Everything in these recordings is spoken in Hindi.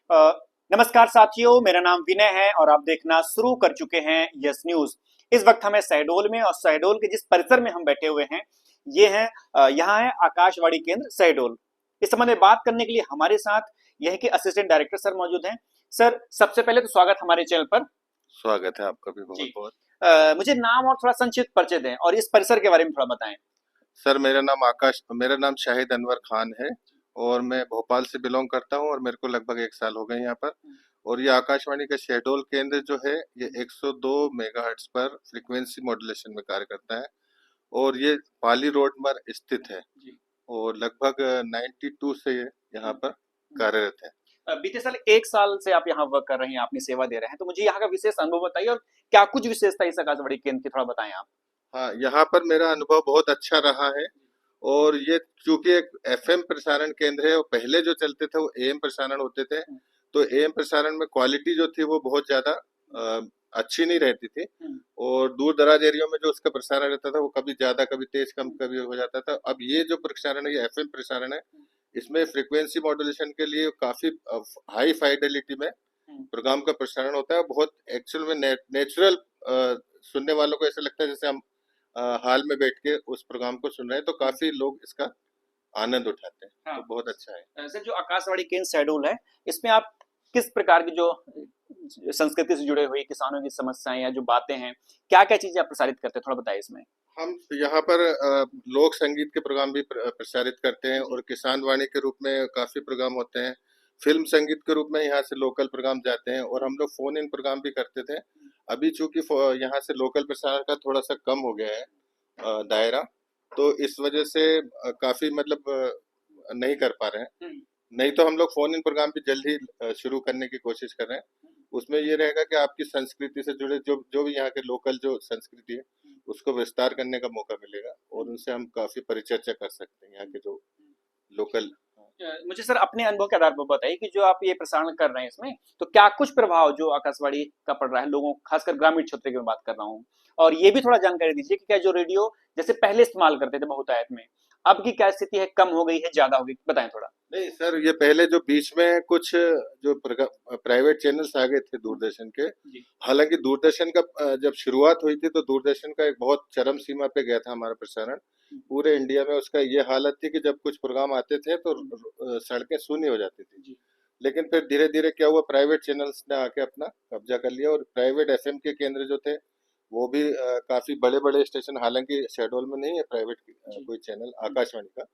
अ, नमस्कार साथियों, मेरा नाम विनय है और आप देखना शुरू कर चुके हैं यस न्यूज। इस वक्त हमें शहडोल में और शहडोल के जिस परिसर में हम बैठे हुए हैं ये है यहाँ है आकाशवाणी केंद्र शहडोल। इस संबंध में बात करने के लिए हमारे साथ यहीं के असिस्टेंट डायरेक्टर सर मौजूद हैं। सर, सबसे पहले तो स्वागत हमारे चैनल पर। स्वागत है आपका भी जी। बहुत बहुत। मुझे नाम और थोड़ा संक्षिप्त परिचय दें और इस परिसर के बारे में थोड़ा बताएं। सर मेरा नाम शाहिद अनवर खान है और मैं भोपाल से बिलोंग करता हूँ और मेरे को लगभग 1 साल हो गए यहाँ पर। और ये आकाशवाणी का शहडोल केंद्र जो है ये 102 मेगाहर्ट्ज पर फ्रीक्वेंसी मॉड्यूलेशन में कार्य करता है और ये पाली रोड पर स्थित है और लगभग 92 से ये यहाँ पर कार्यरत है। बीते साल 1 साल से आप यहाँ वर्क कर रहे हैं, अपनी सेवा दे रहे हैं, तो मुझे यहाँ का विशेष अनुभव बताइए और क्या कुछ विशेषता इस आकाशवाणी केंद्र की थोड़ा बताएं आप। हाँ, यहाँ पर मेरा अनुभव बहुत अच्छा रहा है और ये चूंकि एक एफएम प्रसारण केंद्र है और पहले जो चलते थे वो एएम प्रसारण होते थे, तो एएम प्रसारण में क्वालिटी जो थी वो बहुत ज्यादा अच्छी नहीं रहती थी और दूर दराज एरिया में जो उसका प्रसारण रहता था वो कभी ज्यादा कभी तेज कम कभी हो जाता था। अब ये जो प्रसारण है ये एफएम प्रसारण है, इसमें फ्रीक्वेंसी मॉड्यूलेशन के लिए काफी हाई फाइडेलिटी में प्रोग्राम का प्रसारण होता है। बहुत एक्चुअल में नेचुरल सुनने वालों को ऐसा लगता है जैसे हम हाल में बैठ के उस प्रोग्राम को सुन रहे हैं, तो काफी लोग इसका आनंद उठाते हैं। हाँ। तो बहुत अच्छा है। सर, जो आकाशवाणी केंद्र शहडोल है, इसमें आप किस प्रकार की जो संस्कृति से जुड़े हुए किसानों की समस्याएं या जो बातें हैं, क्या क्या चीजें आप प्रसारित करते हैं, थोड़ा बताइए इसमें। हम यहाँ पर लोक संगीत के प्रोग्राम भी प्रसारित करते हैं और किसान वाणी के रूप में काफी प्रोग्राम होते हैं। फिल्म संगीत के रूप में यहाँ से लोकल प्रोग्राम जाते हैं और हम लोग फोन इन प्रोग्राम भी करते थे। अभी चूंकि यहाँ से लोकल प्रसारण का थोड़ा सा कम हो गया है दायरा, तो इस वजह से काफी मतलब नहीं कर पा रहे हैं। नहीं तो हम लोग फोन इन प्रोग्राम भी जल्द ही शुरू करने की कोशिश कर रहे हैं। उसमें ये रहेगा कि आपकी संस्कृति से जुड़े जो जो भी यहाँ के लोकल जो संस्कृति है उसको विस्तार करने का मौका मिलेगा और उनसे हम काफी परिचर्चा कर सकते हैं यहाँ के जो लोकल। मुझे सर अपने अनुभव के आधार पर बताइए कि जो आप ये प्रसारण कर रहे हैं इसमें, तो क्या कुछ प्रभाव जो आकाशवाणी का पड़ रहा है लोगों, खासकर ग्रामीण क्षेत्र की मैं बात कर रहा हूँ। और ये भी थोड़ा जानकारी दीजिए कि क्या जो रेडियो जैसे पहले इस्तेमाल करते थे बहुतायत में, अब की क्या स्थिति है, कम हो गई है, ज्यादा हो गई, बताएं थोड़ा। नहीं सर, ये पहले जो बीच में कुछ जो प्राइवेट चैनल्स आ गए थे दूरदर्शन के, हालांकि दूरदर्शन का जब शुरुआत हुई थी तो दूरदर्शन का एक बहुत चरम सीमा पे गया था हमारा प्रसारण। पूरे इंडिया में उसका ये हालत थी कि जब कुछ प्रोग्राम आते थे तो सड़कें शून्य हो जाती थी। लेकिन फिर धीरे धीरे क्या हुआ, प्राइवेट चैनल्स ने आके अपना कब्जा कर लिया और प्राइवेट एफएम के केंद्र जो थे वो भी काफी बड़े बड़े स्टेशन, हालांकि शहडोल में नहीं है प्राइवेट कोई चैनल आकाशवाणी का,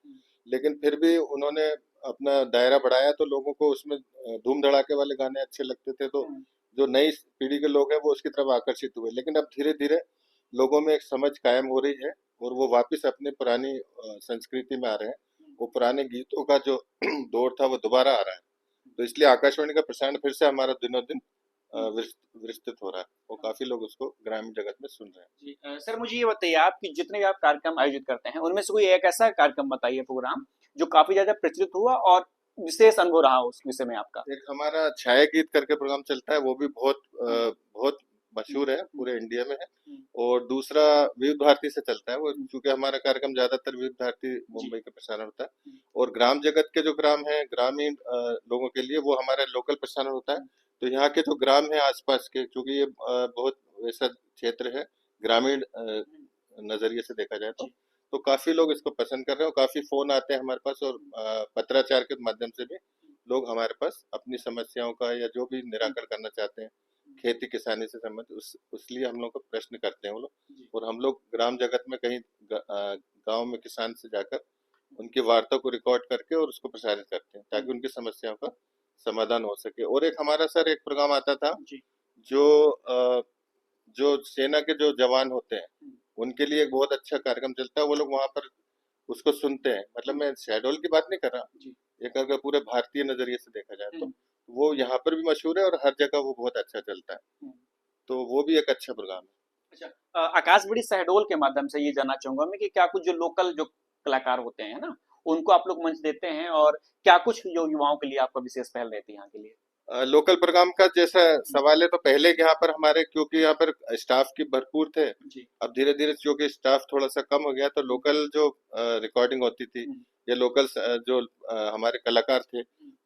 लेकिन फिर भी उन्होंने अपना दायरा बढ़ाया तो लोगों को उसमें धूम धड़ाके वाले गाने अच्छे लगते थे, तो जो नई पीढ़ी के लोग हैं वो उसकी तरफ आकर्षित हुए। लेकिन अब धीरे धीरे लोगों में एक समझ कायम हो रही है और वो वापस अपने पुरानी संस्कृति में आ रहे हैं। वो पुराने गीतों का जो दौर था वो दोबारा आ रहा है, तो इसलिए आकाशवाणी का प्रसारण फिर से हमारा दिनों दिन विस्तृत हो रहा है और काफी लोग उसको ग्रामीण जगत में सुन रहे हैं। जी, सर मुझे ये बताइए आप कि जितने भी आप कार्यक्रम आयोजित करते हैं उनमें से कोई एक ऐसा कार्यक्रम बताइए, प्रोग्राम जो काफी ज्यादा प्रचलित हुआ और विशेष अनुभव रहा उस विषय में आपका। एक हमारा छाया गीत करके प्रोग्राम चलता है, वो भी बहुत मशहूर है, पूरे इंडिया में है। और दूसरा विविध भारती से चलता है वो, क्योंकि हमारा कार्यक्रम ज्यादातर विविध भारती मुंबई का प्रसारण होता है। और ग्राम जगत के जो ग्राम है ग्रामीण लोगों के लिए वो हमारा लोकल प्रसारण होता है। तो यहाँ के जो ग्राम है आसपास के, क्योंकि ये बहुत वैसा क्षेत्र है ग्रामीण नजरिए से देखा जाए तो काफी लोग इसको पसंद कर रहे हैं और काफी फोन आते हैं हमारे पास और पत्राचार के माध्यम से भी लोग हमारे पास अपनी समस्याओं का या जो भी निराकरण करना चाहते हैं खेती किसानी से संबंधित उसलिए हम लोग को प्रश्न करते हैं वो लोग। और हम लोग ग्राम जगत में कहीं गांव में किसान से जाकर उनकी वार्ता को रिकॉर्ड करके और उसको प्रसारित करते हैं ताकि उनकी समस्याओं का समाधान हो सके। और एक हमारा सर एक प्रोग्राम आता था जो जो सेना के जो जवान होते हैं उनके लिए एक बहुत अच्छा कार्यक्रम चलता है, वो लोग वहां पर उसको सुनते हैं। मतलब मैं शहडोल की बात नहीं कर रहा, एक अगर पूरे भारतीय नजरिए से देखा जाए तो वो यहाँ पर भी मशहूर है और हर जगह वो बहुत अच्छा चलता है, तो वो भी एक अच्छा प्रोग्राम है। अच्छा, आकाशवाणी शहडोल के माध्यम से ये जानना चाहूंगा मैं कि क्या कुछ जो लोकल जो कलाकार होते हैं ना, उनको आप लोग मंच देते हैं और क्या कुछ जो युवाओं के लिए आपका विशेष पहल रहती है यहाँ के लिए। लोकल प्रोग्राम का जैसा सवाल है तो पहले यहाँ पर हमारे क्योंकि यहाँ पर स्टाफ की भरपूर थे, अब धीरे धीरे क्योंकि स्टाफ थोड़ा सा कम हो गया तो लोकल जो रिकॉर्डिंग होती थी या लोकल जो हमारे कलाकार थे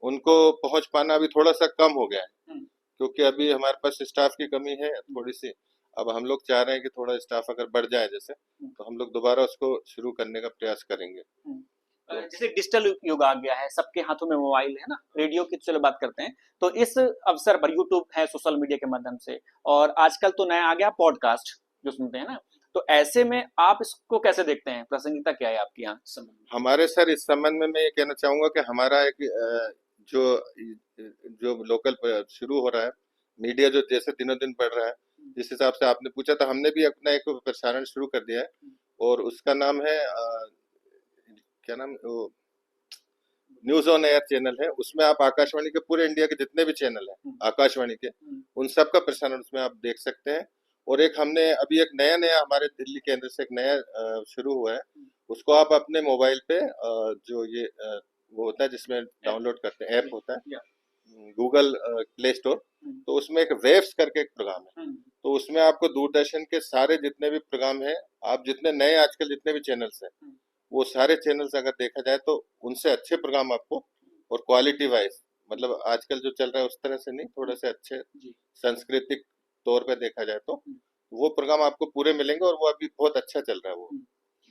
उनको पहुंच पाना अभी थोड़ा सा कम हो गया है, हम्म। क्योंकि अभी हमारे पास स्टाफ की कमी है थोड़ी सी। अब हम लोग चाह रहे हैं कि थोड़ा स्टाफ अगर बढ़ जाए जैसे, तो हम लोग दोबारा उसको शुरू करने का प्रयास करेंगे। तो जैसे डिजिटल युग आ गया है, सबके हाथों में मोबाइल है ना, रेडियो की चलो बात करते हैं, तो इस अवसर पर यूट्यूब है सोशल मीडिया के माध्यम से, और आजकल तो नया आ गया पॉडकास्ट जो सुनते हैं ना, तो ऐसे में आप इसको कैसे देखते हैं, प्रासंगिकता क्या है आपके यहाँ इस संबंध में? हमारे सर इस संबंध में मैं ये कहना चाहूंगा कि हमारा एक जो जो लोकल शुरू हो रहा है मीडिया, जो जैसे दिनों दिन बढ़ रहा है, जिस हिसाब से आपने पूछा, तो हमने भी अपना एक प्रसारण शुरू कर दिया है, और उसका नाम है क्या नाम, न्यूज ऑन एयर चैनल है। उसमें आप आकाशवाणी के पूरे इंडिया के जितने भी चैनल हैं आकाशवाणी के, उन सब का प्रसारण उसमें आप देख सकते हैं। और एक हमने अभी एक नया नया हमारे दिल्ली केंद्र से एक नया शुरू हुआ है, उसको आप अपने मोबाइल पे जो ये वो होता है जिसमें डाउनलोड करते हैं, ऐप होता है गूगल प्ले स्टोर, तो उसमें एक वेव्स करके एक प्रोग्राम है, तो उसमें आपको दूरदर्शन के सारे जितने भी प्रोग्राम हैं, आप जितने नए आजकल जितने भी चैनल्स हैं, वो सारे चैनल्स अगर देखा जाए तो उनसे अच्छे प्रोग्राम आपको, और क्वालिटी वाइज, मतलब आजकल जो चल रहा है उस तरह से नहीं, थोड़े से अच्छे सांस्कृतिक तौर पे देखा जाए तो वो प्रोग्राम आपको पूरे मिलेंगे, और वो अभी बहुत अच्छा चल रहा है। वो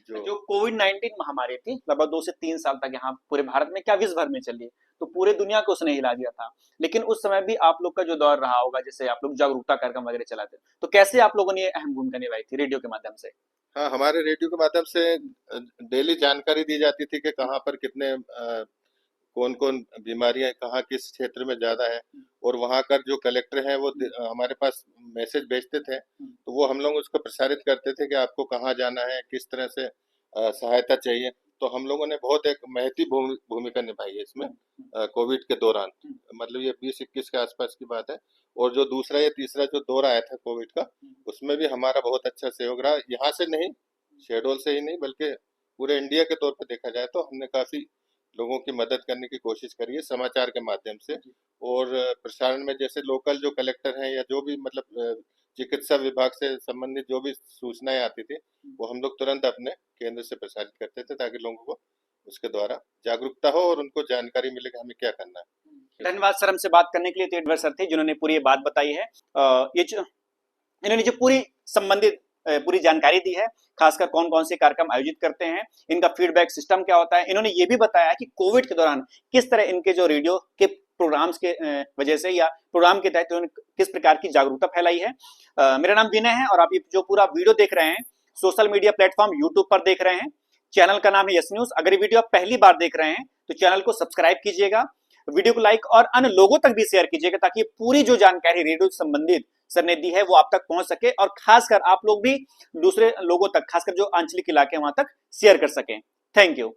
जो कोविड-19 महामारी थी लगभग 2 से 3 साल तक यहाँ पूरे भारत में क्या विश्व भर में चली, तो पूरे दुनिया को उसने हिला दिया था। लेकिन उस समय भी आप लोग का जो दौर रहा होगा, जैसे आप लोग जागरूकता कार्यक्रम वगैरह चलाते, तो कैसे आप लोगों ने ये अहम भूमिका निभाई थी रेडियो के माध्यम से? हाँ, हमारे रेडियो के माध्यम से डेली जानकारी दी जाती थी कि कहाँ पर कितने कौन कौन बीमारियां कहाँ किस क्षेत्र में ज्यादा है, और वहाँ का जो कलेक्टर हैं वो हमारे पास मैसेज भेजते थे, तो वो हम लोग उसको प्रसारित करते थे कि आपको कहाँ जाना है, किस तरह से सहायता चाहिए। तो हम लोगों ने बहुत एक महती भूमिका निभाई है इसमें कोविड के दौरान, मतलब ये 20-21 के आसपास की बात है। और जो दूसरा या तीसरा जो दौर आया था कोविड का, उसमें भी हमारा बहुत अच्छा सहयोग रहा, यहाँ से नहीं, शहडोल से ही नहीं, बल्कि पूरे इंडिया के तौर पर देखा जाए तो हमने काफी लोगों की मदद करने की कोशिश करी है समाचार के माध्यम से। और प्रसारण में जैसे लोकल जो कलेक्टर हैं या जो भी मतलब चिकित्सा विभाग से संबंधित जो भी सूचनाएं आती थी, वो हम लोग तुरंत अपने केंद्र से प्रसारित करते थे, ताकि लोगों को उसके द्वारा जागरूकता हो और उनको जानकारी मिले कि हमें क्या करना है। धन्यवाद सर हमसे बात करने के लिए। तो एडवर सर थे जिन्होंने पूरी ये बात बताई है। ये जो इन्होंने जो पूरी संबंधित पूरी जानकारी दी है, खासकर कौन कौन से कार्यक्रम आयोजित करते हैं, इनका फीडबैक सिस्टम क्या होता है। इन्होंने ये भी बताया कि कोविड के दौरान किस तरह इनके जो रेडियो के प्रोग्राम्स के वजह से या प्रोग्राम के तहत उन्होंने किस प्रकार की जागरूकता फैलाई है। मेरा नाम विनय है और आप ये जो पूरा वीडियो देख रहे हैं सोशल मीडिया प्लेटफॉर्म यूट्यूब पर देख रहे हैं। चैनल का नाम है यस न्यूज। अगर ये वीडियो आप पहली बार देख रहे हैं तो चैनल को सब्सक्राइब कीजिएगा, वीडियो को लाइक और अन्य लोगों तक भी शेयर कीजिएगा, ताकि पूरी जो जानकारी रेडियो से संबंधित सर ने दी है वो आप तक पहुंच सके, और खासकर आप लोग भी दूसरे लोगों तक, खासकर जो आंचलिक इलाके वहां तक शेयर कर सकें। Thank you.